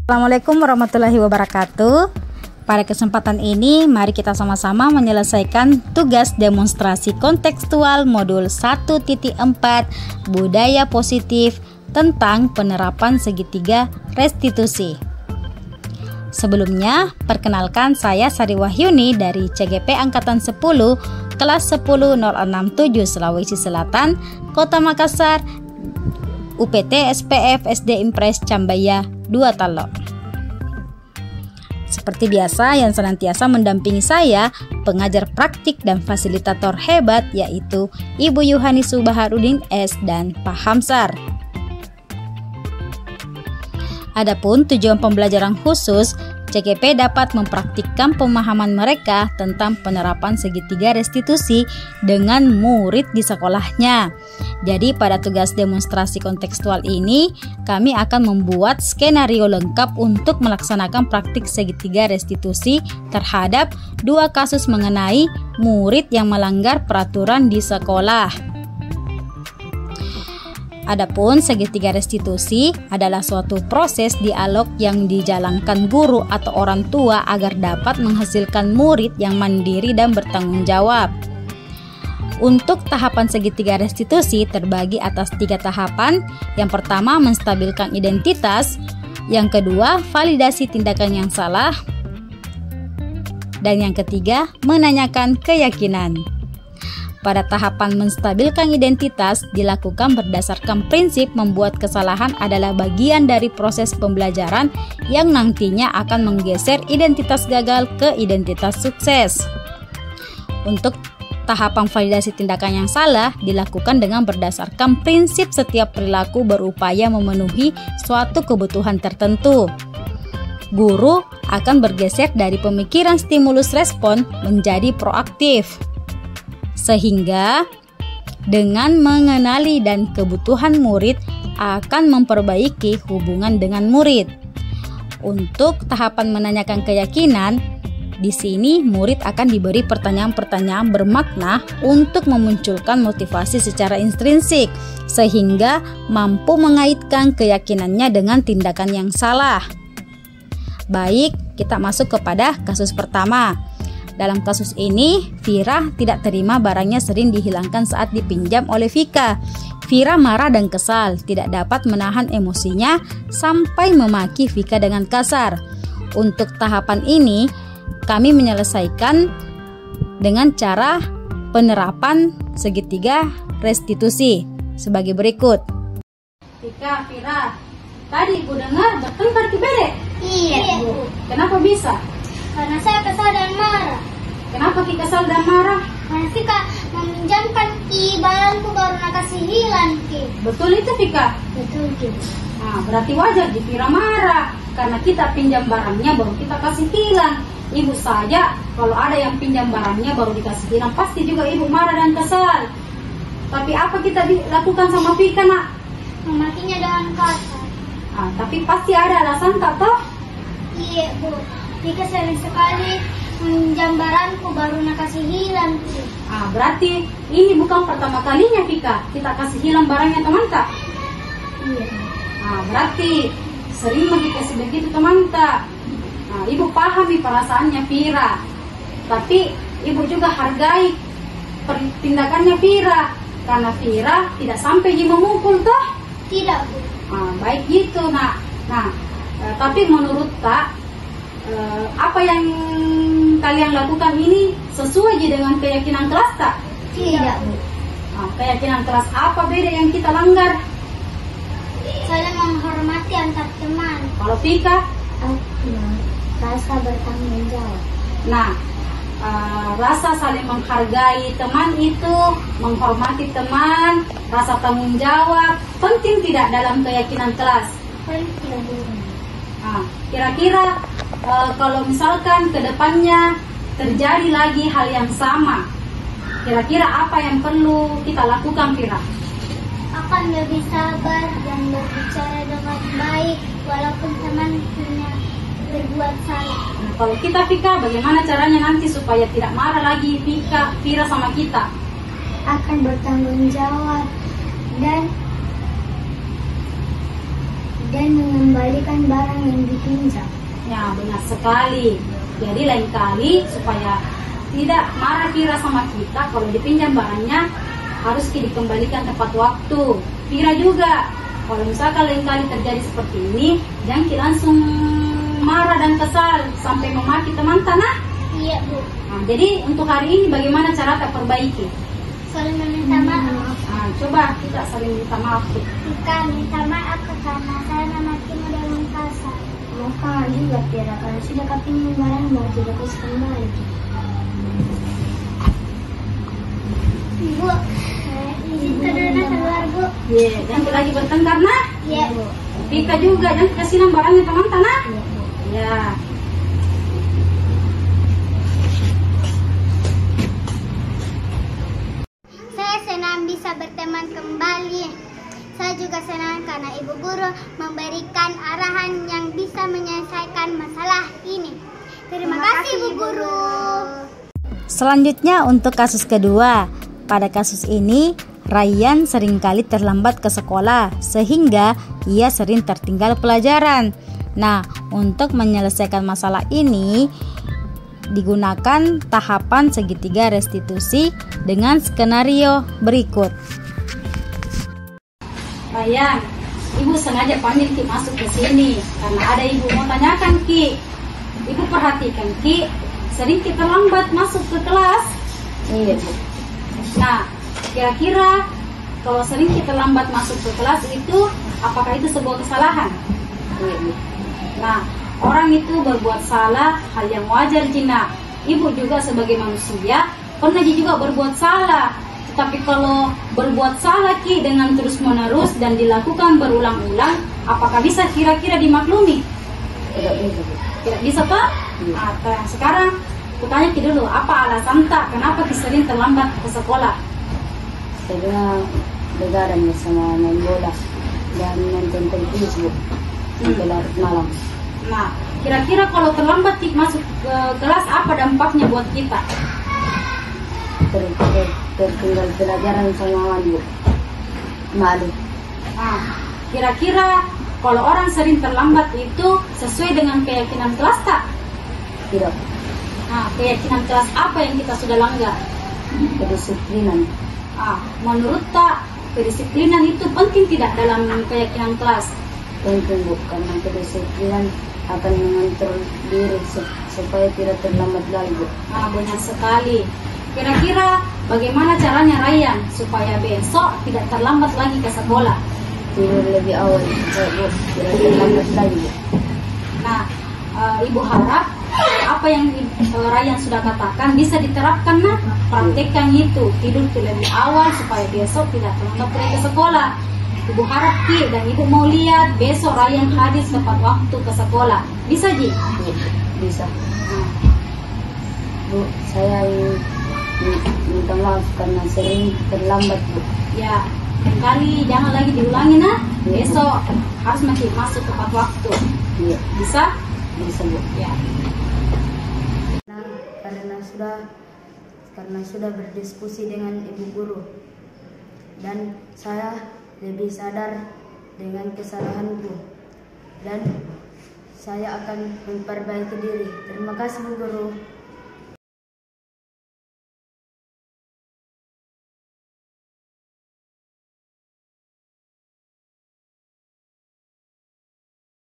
Assalamualaikum warahmatullahi wabarakatuh. Pada kesempatan ini, mari kita sama-sama menyelesaikan tugas demonstrasi kontekstual modul 1.4 Budaya Positif tentang penerapan segitiga restitusi. Sebelumnya, perkenalkan saya Sari Wahyuni dari CGP Angkatan 10, kelas 10067 Sulawesi Selatan, Kota Makassar, UPT SPF SD Impres Cambaya 2 Talo. Seperti biasa, yang senantiasa mendampingi saya, pengajar praktik dan fasilitator hebat, yaitu Ibu Yuhanisu Baharudin S. dan Pak Hamsar. Adapun tujuan pembelajaran khusus, CGP dapat mempraktikkan pemahaman mereka tentang penerapan segitiga restitusi dengan murid di sekolahnya. Jadi pada tugas demonstrasi kontekstual ini, kami akan membuat skenario lengkap untuk melaksanakan praktik segitiga restitusi terhadap 2 kasus mengenai murid yang melanggar peraturan di sekolah. Adapun segitiga restitusi adalah suatu proses dialog yang dijalankan guru atau orang tua agar dapat menghasilkan murid yang mandiri dan bertanggung jawab. Untuk tahapan segitiga restitusi terbagi atas 3 tahapan. Yang pertama, menstabilkan identitas. Yang kedua, validasi tindakan yang salah. Dan yang ketiga, menanyakan keyakinan. Pada tahapan menstabilkan identitas dilakukan berdasarkan prinsip membuat kesalahan adalah bagian dari proses pembelajaran yang nantinya akan menggeser identitas gagal ke identitas sukses. Untuk tahapan validasi tindakan yang salah dilakukan dengan berdasarkan prinsip setiap perilaku berupaya memenuhi suatu kebutuhan tertentu. Guru akan bergeser dari pemikiran stimulus respon menjadi proaktif. Sehingga dengan mengenali dan kebutuhan murid akan memperbaiki hubungan dengan murid. Untuk tahapan menanyakan keyakinan, di sini murid akan diberi pertanyaan-pertanyaan bermakna untuk memunculkan motivasi secara intrinsik sehingga mampu mengaitkan keyakinannya dengan tindakan yang salah. Baik, kita masuk kepada kasus pertama. Dalam kasus ini, Vira tidak terima barangnya sering dihilangkan saat dipinjam oleh Vika. Vira marah dan kesal, tidak dapat menahan emosinya sampai memaki Vika dengan kasar. Untuk tahapan ini, kami menyelesaikan dengan cara penerapan segitiga restitusi sebagai berikut. Vika, Vira, tadi Ibu dengar bertengkar ke bedek? Iya, Bu. Kenapa bisa? Karena saya kesal dan marah. Kenapa Vika kesal dan marah? Karena Vika meminjamkan barangku baru nak kasih hilang, Ki. Betul itu Vika? Betul, Ki. Nah, berarti wajar Vira marah karena kita pinjam barangnya baru kita kasih hilang. Ibu saja kalau ada yang pinjam barangnya baru dikasih hilang, pasti juga ibu marah dan kesal. Tapi apa kita lakukan sama Vika, nak? Memakinya dengan kasar. Nah, tapi pasti ada alasan tak toh? Iya, Bu. Vika sering sekali meminjam barangku baru nak kasih hilang, Ki. Berarti ini bukan pertama kalinya Vika kita kasih hilang barangnya teman tak? Iya. Berarti sering dikasih begitu teman tak? Ibu pahami perasaannya Vira, tapi ibu juga hargai tindakannya Vira karena Vira tidak sampai memukul toh? Tidak, Bu. Baik gitu nak. Tapi menurut tak, apa yang kalian lakukan ini sesuai dengan keyakinan kelas tak? Tidak, Bu. Keyakinan kelas apa beda yang kita langgar? Saling menghormati antar teman. Kalau Vika? Rasa bertanggung jawab. Rasa saling menghargai teman itu, menghormati teman, rasa tanggung jawab, penting tidak dalam keyakinan kelas? Penting, Bu. Kira-kira kalau misalkan ke depannya terjadi lagi hal yang sama, kira-kira apa yang perlu kita lakukan, Vira? Akan lebih sabar dan berbicara dengan baik walaupun teman punya berbuat salah. Kalau kita Vika, bagaimana caranya nanti supaya tidak marah lagi Vira sama kita? Akan bertanggung jawab dan dan mengembalikan barang yang dipinjam. Ya, benar sekali. Jadi lain kali supaya tidak marah Kira sama kita, kalau dipinjam barangnya harus dikembalikan tepat waktu. Kira juga, kalau misalkan lain kali terjadi seperti ini, jangan langsung marah dan kesal sampai memaki teman tanah. Iya, Bu. Nah, jadi untuk hari ini bagaimana cara kita perbaiki? Saling meminta maaf. Nah, coba kita saling minta maaf. Kita minta maaf karena saya memakimu dengan kasar. Maka juga Kira, kalau sudah kepingin barang mau tidak bisa kembali. Bu, kita dulu keluar, Bu. Iya, jangan lagi bertengkar nah. Iya, Bu. Kita juga jangan kasih barangnya teman tanah. Iya, Bu. Ya. Saya senang bisa berteman kembali. Saya juga senang karena Ibu Guru memberikan arahan yang bisa menyelesaikan masalah ini. Terima kasih, Ibu Guru. Selanjutnya untuk kasus kedua. Pada kasus ini, Ryan seringkali terlambat ke sekolah sehingga ia sering tertinggal pelajaran. Nah, untuk menyelesaikan masalah ini digunakan tahapan segitiga restitusi dengan skenario berikut. Ryan, Ibu sengaja panggil Ki masuk ke sini karena ada Ibu mau tanyakan Ki. Ibu perhatikan Ki, sering kita lambat masuk ke kelas. Iya, Bu. Nah, kira-kira kalau sering kita lambat masuk ke kelas itu, apakah itu sebuah kesalahan? Iya, Bu. Nah, orang itu berbuat salah, hal yang wajar Cina. Ibu juga sebagai manusia pernah juga berbuat salah. Tapi kalau berbuat salah Ki dengan terus-menerus dan dilakukan berulang-ulang, apakah bisa kira-kira dimaklumi? Tidak bisa, Bu. Tidak bisa Pak? Iya. Nah, sekarang kutanya Ki dulu, apa alasan tak kenapa Ki sering terlambat ke sekolah? Saya begadang bersama main bola dan nonton televisi, Bu. Sampai larut malam. Nah, kira-kira kalau terlambat Ki masuk ke kelas, apa dampaknya buat kita? Tertinggal pelajaran sama Bu. Malu. Nah, kira-kira kalau orang sering terlambat itu sesuai dengan keyakinan kelas tak? Tidak. Nah, keyakinan kelas apa yang kita sudah langgar? Kedisiplinan. Ah, menurut tak, kedisiplinan itu penting tidak dalam keyakinan kelas? Penting, Bu, karena kedisiplinan akan mengontrol diri supaya tidak terlambat lagi, Bu. Nah, benar sekali. Kira-kira bagaimana caranya Ryan supaya besok tidak terlambat lagi ke sekolah? Tidur lebih awal, Bu. Tidak terlambat lagi, Bu. Nah, Ibu harap apa yang Ryan sudah katakan bisa diterapkan nah. Praktekkan itu, tidur lebih awal supaya besok tidak terlambat lagi ke sekolah. Ibu harap Ki dan Ibu mau lihat besok Ryan hadir tepat waktu ke sekolah. Bisa Ji? Bisa. Nah, Bu, saya minta maaf karena sering terlambat, Bu. ya, kali jangan lagi diulangi nah. Besok harus masuk tepat waktu. Iya, Bisa? bisa, Bu. Ya. Nah, karena sudah berdiskusi dengan Ibu Guru dan saya lebih sadar dengan kesalahanku dan saya akan memperbaiki diri. Terima kasih, Bu Guru.